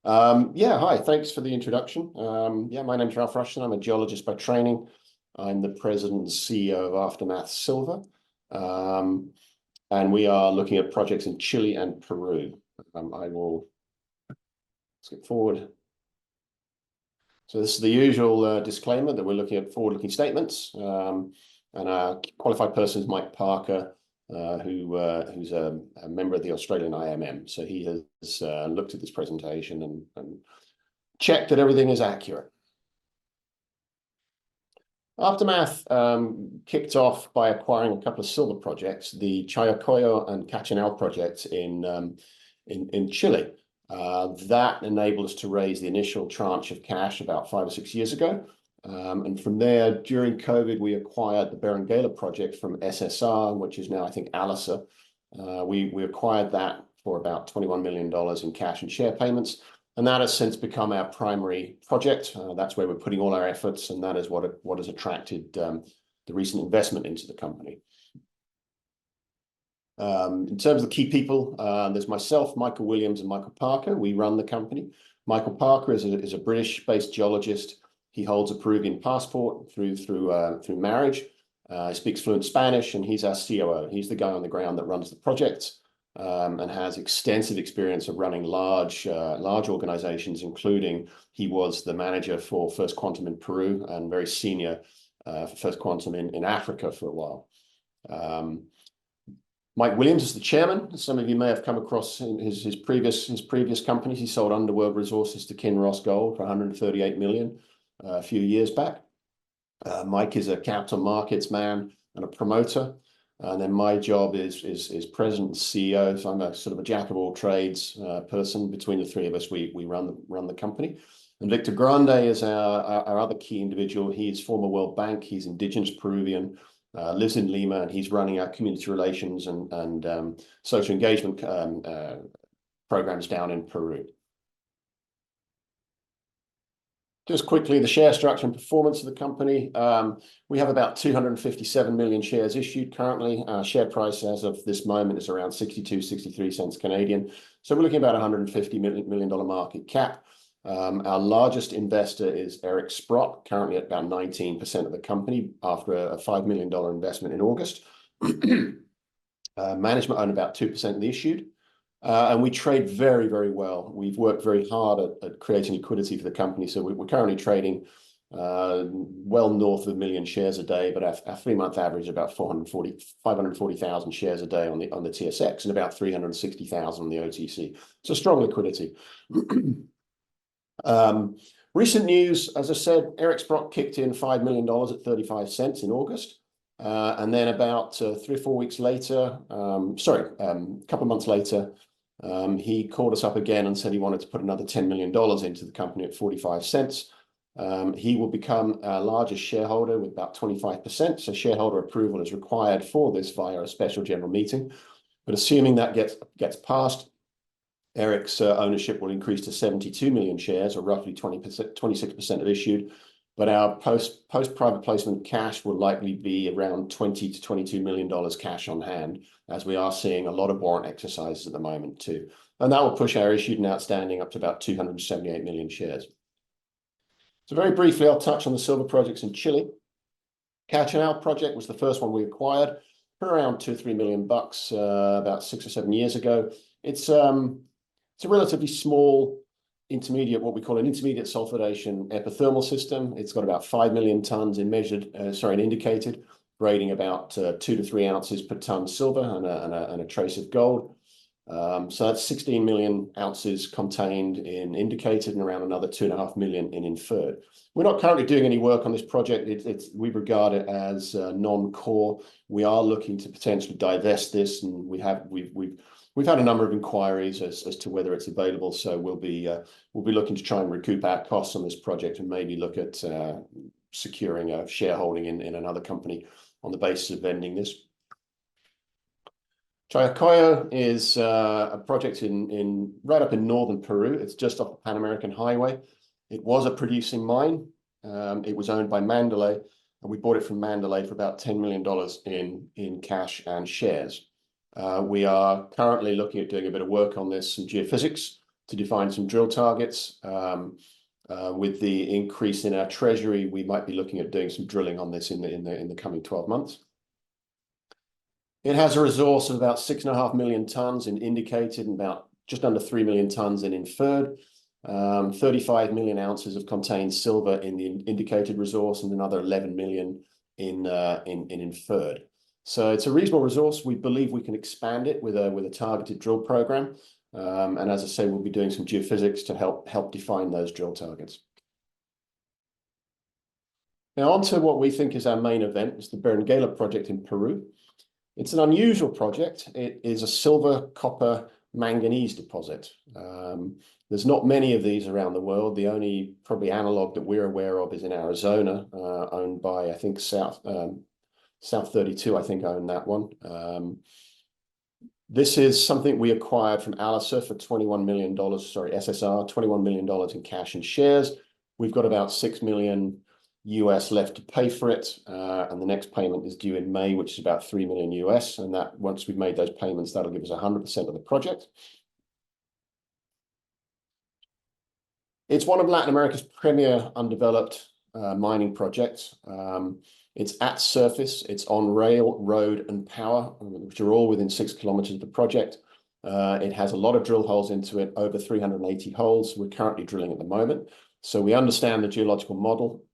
Yeah, hi, thanks for the introduction. Yeah, my name's Rushton. I'm a geologist by training. I'm the president and CEO of Aftermath Silver. And we are looking at projects in Chile and Peru. I will skip forward. So this is the usual disclaimer that we're looking at forward-looking statements. And our qualified person is Mike Parker, who's a member of the Australian IMM. So he has looked at this presentation and checked that everything is accurate. Aftermath kicked off by acquiring a couple of silver projects, the Chayacoyo and Cachinal projects in Chile. That enabled us to raise the initial tranche of cash about 5 or 6 years ago. And from there, during COVID, we acquired the Berenguela project from SSR, which is now, I think, Alisa. We acquired that for about $21 million in cash and share payments. And that has since become our primary project. That's where we're putting all our efforts, and that is what has attracted the recent investment into the company. In terms of the key people, there's myself, Michael Williams, and Michael Parker. We run the company. Michael Parker is a British-based geologist. He holds a Peruvian passport through marriage. He speaks fluent Spanish, and he's our COO. He's the guy on the ground that runs the projects. And has extensive experience of running large organizations, including he was the manager for First Quantum in Peru and very senior for First Quantum in Africa for a while. Mike Williams is the chairman. Some of you may have come across his previous companies. He sold Underworld Resources to Kinross Gold for $138 million a few years back. Mike is a capital markets man and a promoter. And then my job is president and CEO. So I'm a sort of a jack of all trades person. Between the three of us, we run the company. And Victor Grande is our other key individual. He's former World Bank. He's indigenous Peruvian, lives in Lima, and he's running our community relations and social engagement programs down in Peru. Just quickly, the share structure and performance of the company. We have about 257 million shares issued currently. Our share price as of this moment is around 63 cents Canadian. So we're looking at about $150 million market cap. Our largest investor is Eric Sprott, currently at about 19% of the company after a $5 million investment in August. Management own about 2% of the issued. And we trade very, very well. We've worked very hard at creating liquidity for the company. So we're currently trading well north of 1 million shares a day, but our 3-month average is about 540,000 shares a day on the TSX and about 360,000 on the OTC. So strong liquidity. Recent news, as I said, Eric Sprott kicked in $5 million at 35 cents in August. And then about 3 or 4 weeks later, a couple of months later, he called us up again and said he wanted to put another $10 million into the company at 45 cents. He will become our largest shareholder with about 25%. So shareholder approval is required for this via a special general meeting. But assuming that gets passed, Eric's ownership will increase to 72 million shares, or roughly 26% of issued. But our post-private placement cash will likely be around $20 to $22 million cash on hand, as we are seeing a lot of warrant exercises at the moment too. And that will push our issued and outstanding up to about 278 million shares. So very briefly, I'll touch on the silver projects in Chile. Cachinal project was the first one we acquired for around $2 or $3 million about 6 or 7 years ago. It's a relatively small what we call an intermediate sulfidation epithermal system. It's got about 5 million tons in indicated, grading about 2 to 3 ounces per ton silver and a trace of gold. So that's 16 million ounces contained in indicated and around another 2.5 million in inferred. We're not currently doing any work on this project. We regard it as non-core. We are looking to potentially divest this, and we've had a number of inquiries as to whether it's available. So we'll be looking to try and recoup our costs on this project and maybe look at securing a shareholding in another company on the basis of vending this. Chayacoyo is a project right up in northern Peru. It's just off the Pan American Highway. It was a producing mine. It was owned by Mandalay, and we bought it from Mandalay for about $10 million in cash and shares. We are currently looking at doing a bit of work on this, some geophysics, to define some drill targets. With the increase in our treasury, we might be looking at doing some drilling on this in the coming 12 months. It has a resource of about 6.5 million tons in indicated and about just under 3 million tons in inferred. 35 million ounces of contained silver in the indicated resource and another 11 million in inferred. So it's a reasonable resource. We believe we can expand it with a targeted drill program. And as I say, we'll be doing some geophysics to help define those drill targets. Now on to what we think is our main event, is the Berenguela project in Peru. It's an unusual project. It is a silver, copper, manganese deposit. There's not many of these around the world. The only probably analog that we're aware of is in Arizona, owned by, I think, South 32, I think, own that one. This is something we acquired from Alisa for $21 million, sorry, SSR, $21 million in cash and shares. We've got about $6 million US left to pay for it, and the next payment is due in May, which is about $3 million US, and that once we've made those payments, that'll give us 100% of the project. It's one of Latin America's premier undeveloped mining projects. It's at surface, it's on rail, road, and power, which are all within 6 kilometers of the project. It has a lot of drill holes into it, over 380 holes. We're currently drilling at the moment. So we understand the geological model.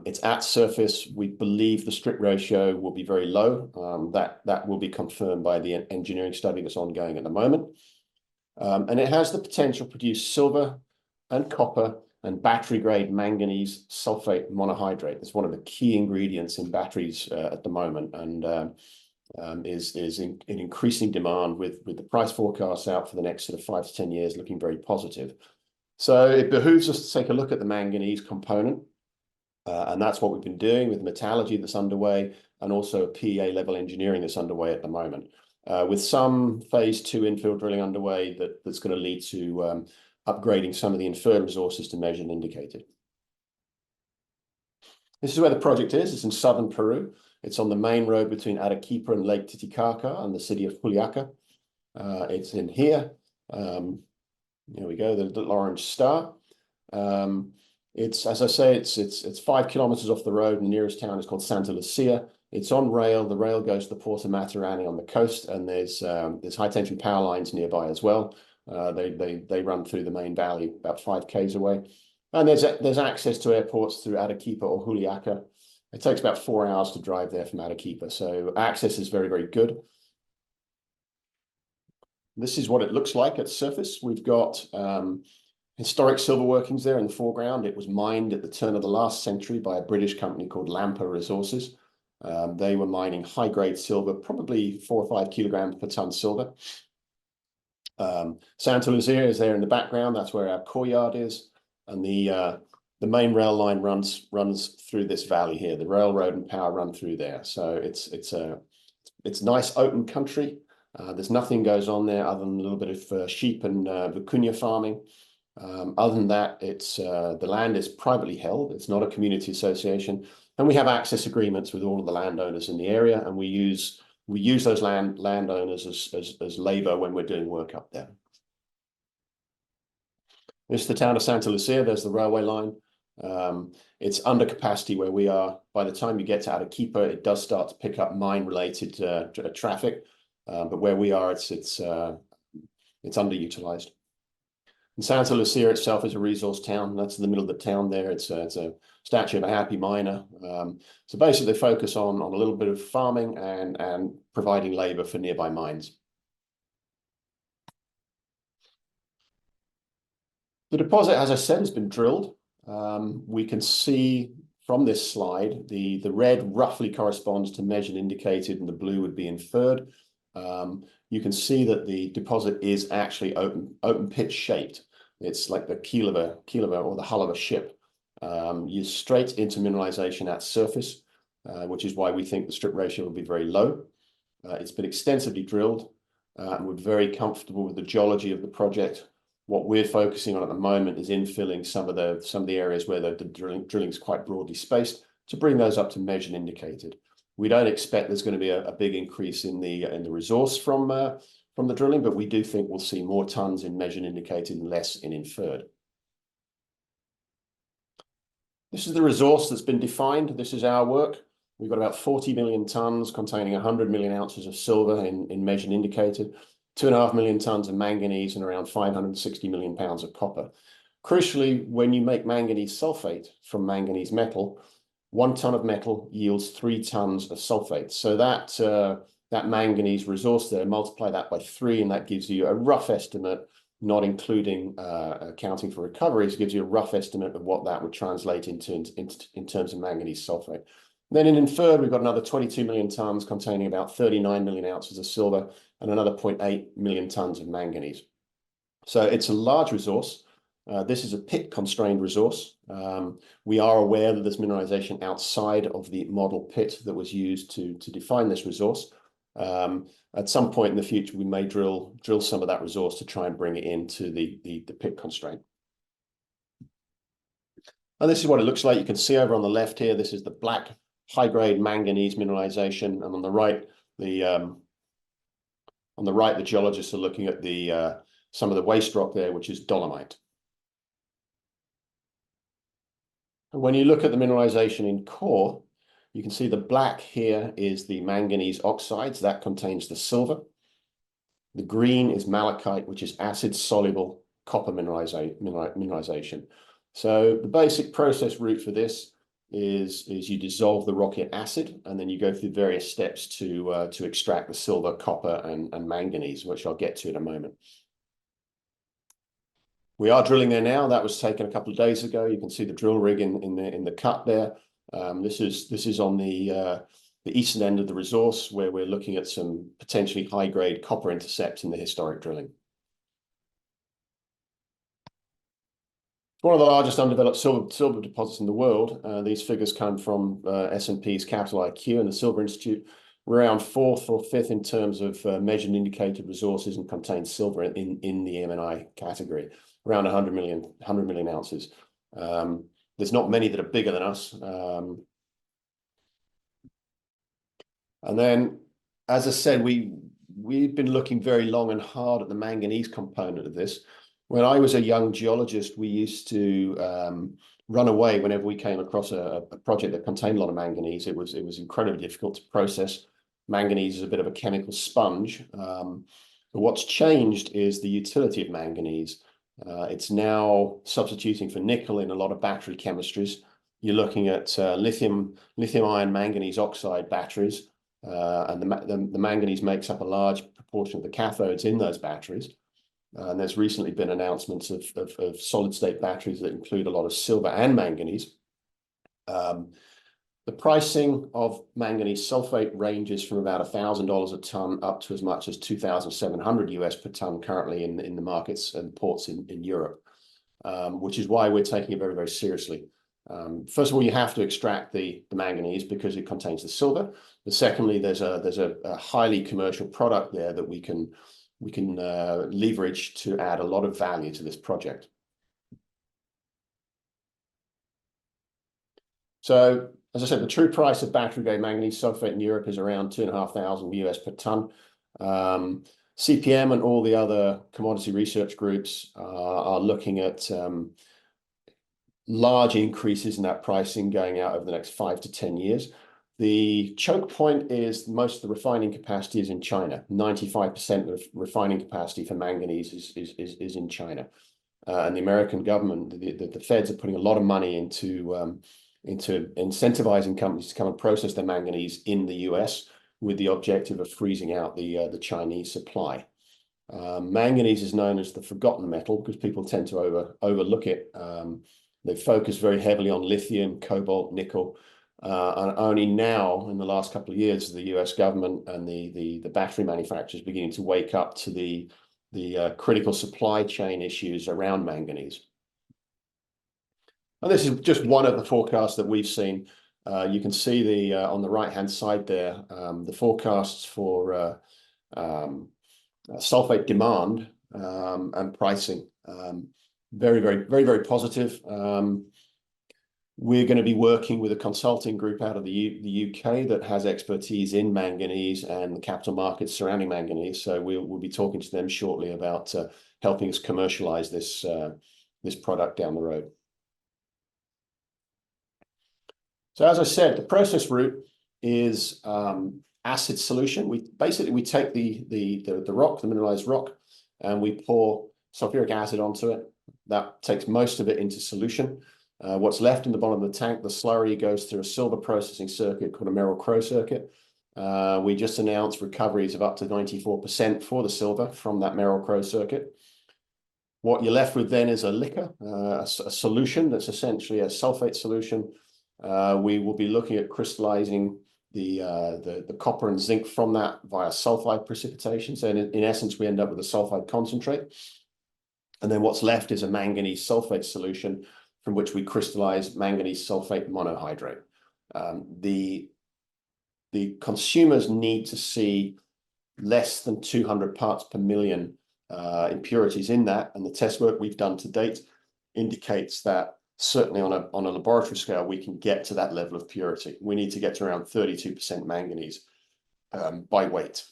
It's at surface. We believe the strip ratio will be very low. That will be confirmed by the engineering study that's ongoing at the moment. And it has the potential to produce silver and copper and battery-grade manganese sulfate monohydrate. It's one of the key ingredients in batteries at the moment, and is in increasing demand with the price forecasts out for the next sort of 5 to 10 years looking very positive. So it behooves us to take a look at the manganese component, and that's what we've been doing with metallurgy that's underway, and also PEA level engineering that's underway at the moment, with some phase 2 infill drilling underway that's going to lead to upgrading some of the inferred resources to measured and indicated. This is where the project is. It's in southern Peru. It's on the main road between Arequipa and Lake Titicaca and the city of Juliaca. It's in here. There we go, the little orange star. It's, as I say, it's 5 kilometers off the road, and the nearest town is called Santa Lucia. It's on rail. The rail goes to the port of Matarani on the coast, and there's high tension power lines nearby as well. They run through the main valley about 5 k's away, and there's access to airports through Arequipa or Juliaca. It takes about 4 hours to drive there from Arequipa, so access is very, very good. This is what it looks like at surface. We've got historic silver workings there in the foreground. It was mined at the turn of the last century by a British company called Lampa Resources. They were mining high-grade silver, probably 4 or 5 kilograms per ton silver. Santa Lucia is there in the background. That's where our core yard is, and the main rail line runs through this valley here. The railroad and power run through there, so it's nice open country. There's nothing goes on there other than a little bit of sheep and vicuña farming. Other than that, the land is privately held. It's not a community association, and we have access agreements with all of the landowners in the area, and we use those landowners as labor when we're doing work up there. This is the town of Santa Lucia. There's the railway line. It's under capacity where we are. By the time you get to Arequipa, it does start to pick up mine-related traffic, but where we are, it's underutilized. And Santa Lucia itself is a resource town. That's in the middle of the town there. It's a statue of a happy miner. So basically, they focus on a little bit of farming and providing labor for nearby mines. The deposit, as I said, has been drilled. We can see from this slide, the red roughly corresponds to measured indicated, and the blue would be inferred. You can see that the deposit is actually open pit shaped. It's like the keel of a or the hull of a ship. You're straight into mineralization at surface, which is why we think the strip ratio will be very low. It's been extensively drilled, and we're very comfortable with the geology of the project. What we're focusing on at the moment is infilling some of the areas where the drilling is quite broadly spaced to bring those up to measured and indicated. We don't expect there's going to be a big increase in the resource from from the drilling, but we do think we'll see more tons in measured and indicated and less in inferred. This is the resource that's been defined. This is our work. We've got about 40 million tons containing 100 million ounces of silver in measured and indicated, 2.5 million tons of manganese, and around 560 million pounds of copper. Crucially, when you make manganese sulfate from manganese metal, 1 ton of metal yields 3 tons of sulfate. So that manganese resource there, multiply that by 3, and that gives you a rough estimate, not including accounting for recoveries, gives you a rough estimate of what that would translate into in terms of manganese sulfate. Then in inferred, we've got another 22 million tons containing about 39 million ounces of silver and another 0.8 million tons of manganese. So it's a large resource. This is a pit-constrained resource. We are aware that there's mineralization outside of the model pit that was used to define this resource. At some point in the future, we may drill some of that resource to try and bring it into the pit constraint. And this is what it looks like. You can see over on the left here, this is the black high-grade manganese mineralization, and on the right, the geologists are looking at some of the waste rock there, which is dolomite. And when you look at the mineralization in core, you can see the black here is the manganese oxides. That contains the silver. The green is malachite, which is acid-soluble copper mineralization. So the basic process route for this is you dissolve the rock in acid, and then you go through various steps to extract the silver, copper, and manganese, which I'll get to in a moment. We are drilling there now. That was taken a couple of days ago. You can see the drill rig in the cut there. This is on the eastern end of the resource, where we're looking at some potentially high-grade copper intercepts in the historic drilling. One of the largest undeveloped silver deposits in the world. These figures come from S&P's Capital IQ and the Silver Institute. We're around 4th or 5th in terms of measured and indicated resources and contained silver in the M&I category, around 100 million ounces. There's not many that are bigger than us. And then, as I said, we've been looking very long and hard at the manganese component of this. When I was a young geologist, we used to run away whenever we came across a project that contained a lot of manganese. It was incredibly difficult to process. Manganese is a bit of a chemical sponge. But what's changed is the utility of manganese. It's now substituting for nickel in a lot of battery chemistries. You're looking at lithium-ion manganese oxide batteries, and the manganese makes up a large proportion of the cathodes in those batteries. And there's recently been announcements of solid-state batteries that include a lot of silver and manganese. The pricing of manganese sulfate ranges from about $1,000 a ton up to as much as $2,700 US per ton currently in the markets and ports in Europe, which is why we're taking it very, very seriously. First of all, you have to extract the manganese because it contains the silver. But secondly, there's a highly commercial product there that we can leverage to add a lot of value to this project. So, as I said, the true price of battery-grade manganese sulfate in Europe is around $2,500 US per ton. CPM and all the other commodity research groups are looking at large increases in that pricing going out over the next 5 to 10 years. The choke point is most of the refining capacity is in China. 95% of refining capacity for manganese is in China. And the American government, the feds are putting a lot of money into incentivizing companies to come and process their manganese in the US with the objective of freezing out the Chinese supply. Manganese is known as the forgotten metal because people tend to overlook it. They focus very heavily on lithium, cobalt, nickel. And only now, in the last couple of years, the US government and the battery manufacturers beginning to wake up to the critical supply chain issues around manganese. And this is just one of the forecasts that we've seen. You can see on the right-hand side there, the forecasts for sulfate demand and pricing. Very, very, very, very positive. We're going to be working with a consulting group out of the UK that has expertise in manganese and the capital markets surrounding manganese. So we'll be talking to them shortly about helping us commercialize this product down the road. So as I said, the process route is acid solution. We take the rock, the mineralized rock, and we pour sulfuric acid onto it. That takes most of it into solution. What's left in the bottom of the tank, the slurry, goes through a silver processing circuit called a Merrill-Crowe circuit. We just announced recoveries of up to 94% for the silver from that Merrill-Crowe circuit. What you're left with then is a liquor, a solution that's essentially a sulfate solution. We will be looking at crystallizing the copper and zinc from that via sulfide precipitation. So in essence, we end up with a sulfide concentrate. And then what's left is a manganese sulfate solution from which we crystallize manganese sulfate monohydrate. The consumers need to see less than 200 parts per million impurities in that, and the test work we've done to date indicates that certainly on a laboratory scale we can get to that level of purity. We need to get to around 32% manganese by weight.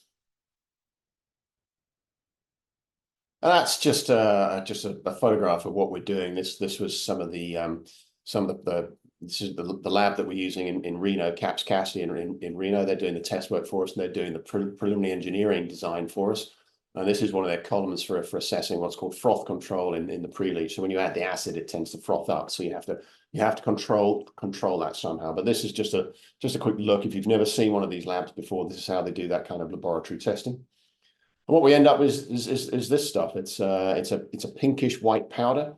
And that's just a photograph of what we're doing. This was some of the this is the lab that we're using in Reno, Caps Cassie in Reno. They're doing the test work for us, and they're doing the preliminary engineering design for us. And this is one of their columns for assessing what's called froth control in the pre-leach. So when you add the acid, it tends to froth up. So you have to control that somehow. But this is just a quick look. If you've never seen one of these labs before, this is how they do that kind of laboratory testing. And what we end up with is this stuff. It's a pinkish white powder,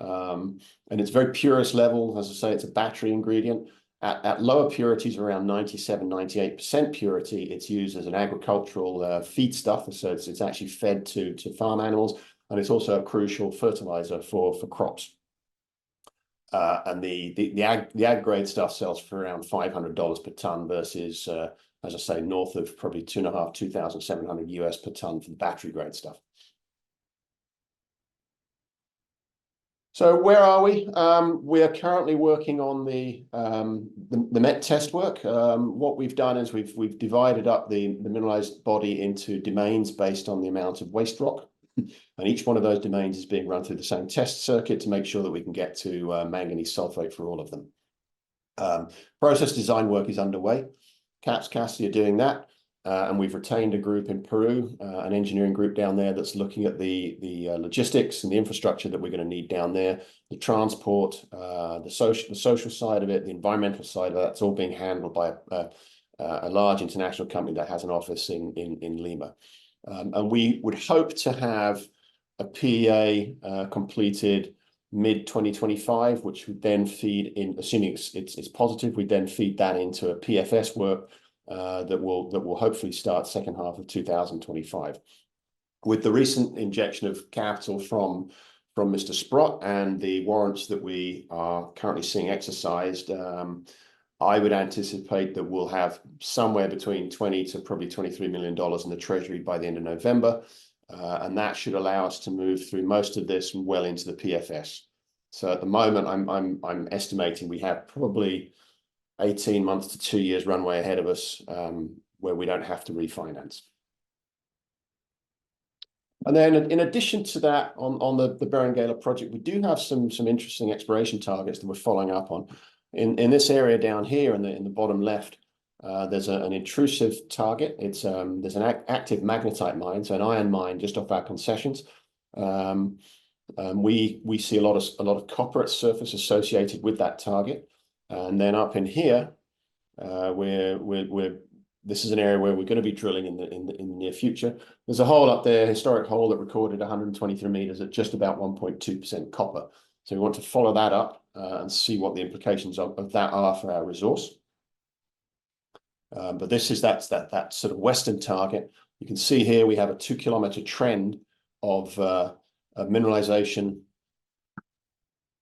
and it's very purest level. As I say, it's a battery ingredient. At lower purities, around 97–98% purity, it's used as an agricultural feedstuff. So it's actually fed to farm animals, and it's also a crucial fertilizer for crops. And the ag grade stuff sells for around $500 per ton versus, as I say, north of probably $2,700 US per ton for the battery grade stuff. So where are we? We are currently working on the met test work. What we've done is we've divided up the mineralized body into domains based on the amount of waste rock, and each one of those domains is being run through the same test circuit to make sure that we can get to manganese sulfate for all of them. Process design work is underway. Caps Cassie are doing that. And we've retained a group in Peru, an engineering group down there that's looking at the logistics and the infrastructure that we're going to need down there, the transport, the social side of it, the environmental side of it. That's all being handled by a large international company that has an office in Lima. And we would hope to have a PEA completed mid-2025, which would then feed in, assuming it's positive, we'd then feed that into a PFS work that will hopefully start second half of 2025. With the recent injection of capital from Mr. Sprott and the warrants that we are currently seeing exercised, I would anticipate that we'll have somewhere between $20 to probably $23 million in the treasury by the end of November, and that should allow us to move through most of this well into the PFS. So at the moment, I'm estimating we have probably 18 months to 2 years runway ahead of us, where we don't have to refinance. And then in addition to that, on the Berenguela project, we do have some interesting exploration targets that we're following up on. In this area down here in the bottom left, there's an intrusive target. There's an active magnetite mine, so an iron mine just off our concessions. We see a lot of copper at surface associated with that target. And then up in here, this is an area where we're going to be drilling in the near future. There's a hole up there, historic hole that recorded 123 meters at just about 1.2% copper. So we want to follow that up and see what the implications of that are for our resource. But this is that sort of western target. You can see here we have a 2-kilometer trend of mineralization,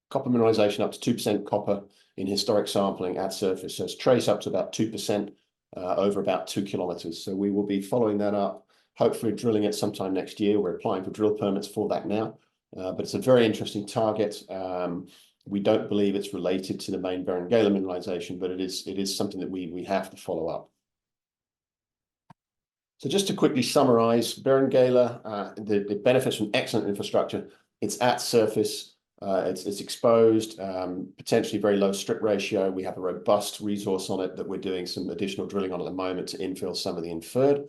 copper mineralization up to 2% copper in historic sampling at surface. So it's trace up to about 2% over about 2 kilometers. So we will be following that up, hopefully drilling it sometime next year. We're applying for drill permits for that now, but it's a very interesting target. We don't believe it's related to the main Berenguela mineralization, but it is something that we have to follow up. So just to quickly summarize, Berenguela, it benefits from excellent infrastructure. It's at surface, it's exposed, potentially very low strip ratio. We have a robust resource on it that we're doing some additional drilling on at the moment to infill some of the inferred.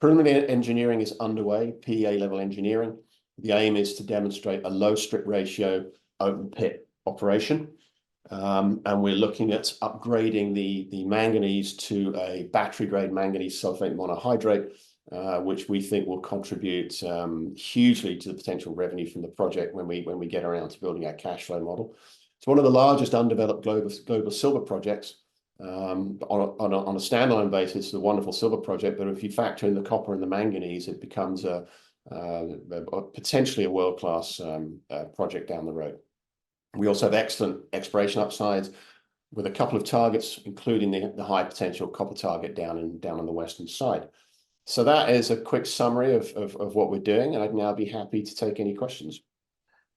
Preliminary engineering is underway, PEA level engineering. The aim is to demonstrate a low strip ratio open pit operation. And we're looking at upgrading the manganese to a battery-grade manganese sulfate monohydrate, which we think will contribute hugely to the potential revenue from the project when we get around to building our cash flow model. It's one of the largest undeveloped global silver projects. On a standalone basis, it's a wonderful silver project, but if you factor in the copper and the manganese, it becomes potentially a world-class project down the road. We also have excellent exploration upsides with a couple of targets, including the high potential copper target down on the western side. So that is a quick summary of what we're doing, and I'd now be happy to take any questions.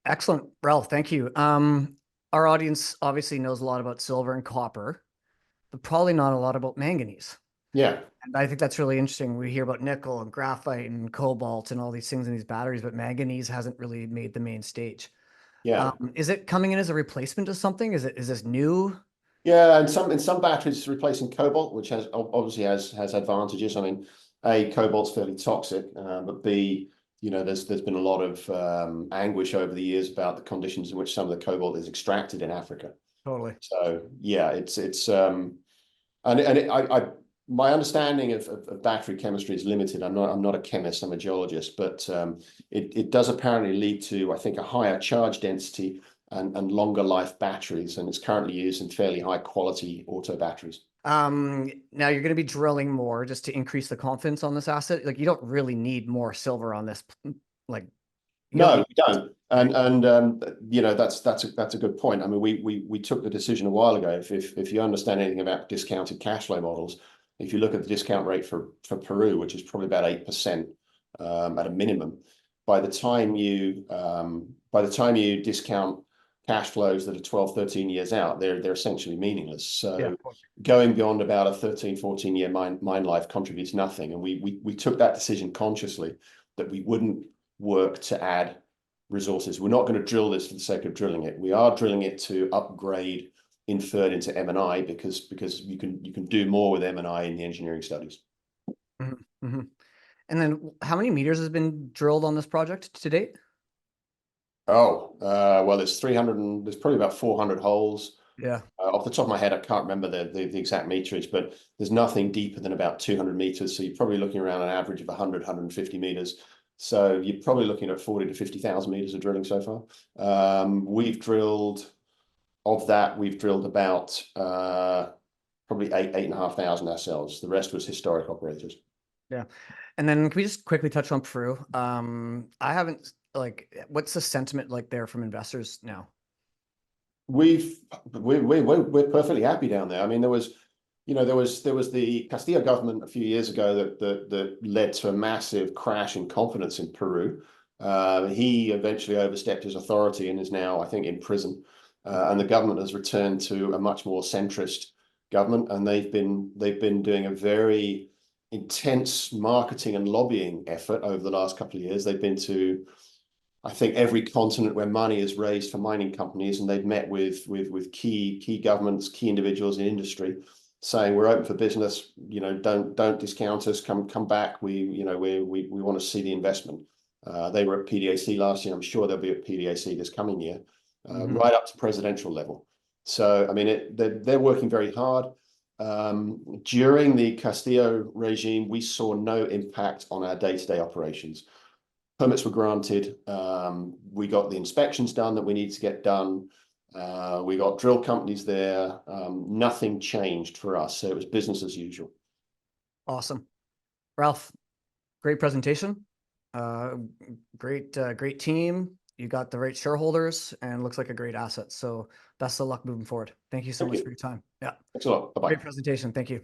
Excellent, Ralph. Thank you. Our audience obviously knows a lot about silver and copper, but probably not a lot about manganese. Yeah. And I think that's really interesting. We hear about nickel and graphite and cobalt and all these things in these batteries, but manganese hasn't really made the main stage. Yeah. Is it coming in as a replacement of something? Is this new? Yeah, and in some batteries it's replacing cobalt, which obviously has advantages. I mean, A, cobalt's fairly toxic, but B, there's been a lot of anguish over the years about the conditions in which some of the cobalt is extracted in Africa. Totally. So yeah, my understanding of battery chemistry is limited. I'm not a chemist, I'm a geologist, but it does apparently lead to, I think, a higher charge density and longer life batteries, and it's currently used in fairly high quality auto batteries. Now you're going to be drilling more just to increase the confidence on this asset. Like, you don't really need more silver on this. Like, no, we don't. And that's a good point. I mean, we took the decision a while ago. If you understand anything about discounted cash flow models, if you look at the discount rate for Peru, which is probably about 8% at a minimum, by the time you discount cash flows that are 12, 13 years out, they're essentially meaningless. So going beyond about a 13, 14-year mine life contributes nothing. And we took that decision consciously that we wouldn't work to add resources. We're not going to drill this for the sake of drilling it. We are drilling it to upgrade inferred into M&I because you can do more with M&I in the engineering studies. Mm-hmm. Mm-hmm. And then how many meters has been drilled on this project to date? Well, there's probably about 400 holes. Yeah. Off the top of my head, I can't remember the exact meterage, but there's nothing deeper than about 200 meters. So you're probably looking around an average of 100, 150 meters. So you're probably looking at 40 to 50,000 meters of drilling so far. We've drilled about probably 8,500 ourselves. The rest was historic operators. Yeah. And then can we just quickly touch on Peru? I haven't, what's the sentiment like there from investors now? We're perfectly happy down there. I mean, there was the Castillo government a few years ago that led to a massive crash in confidence in Peru. He eventually overstepped his authority and is now, I think, in prison. And the government has returned to a much more centrist government, and they've been doing a very intense marketing and lobbying effort over the last couple of years. They've been to, I think, every continent where money is raised for mining companies, and they've met with key governments, key individuals in industry, saying we're open for business. Don't discount us. Come back. We want to see the investment. They were at PDAC last year. I'm sure they'll be at PDAC this coming year, right up to presidential level. So I mean, they're working very hard. During the Castillo regime, we saw no impact on our day-to-day operations. Permits were granted. We got the inspections done that we need to get done. We got drill companies there. Nothing changed for us. So it was business as usual. Awesome. Ralph, great presentation. Great team. You got the right shareholders and looks like a great asset. So best of luck moving forward. Thank you so much for your time. Yeah. Thanks a lot. Bye-bye. Great presentation. Thank you.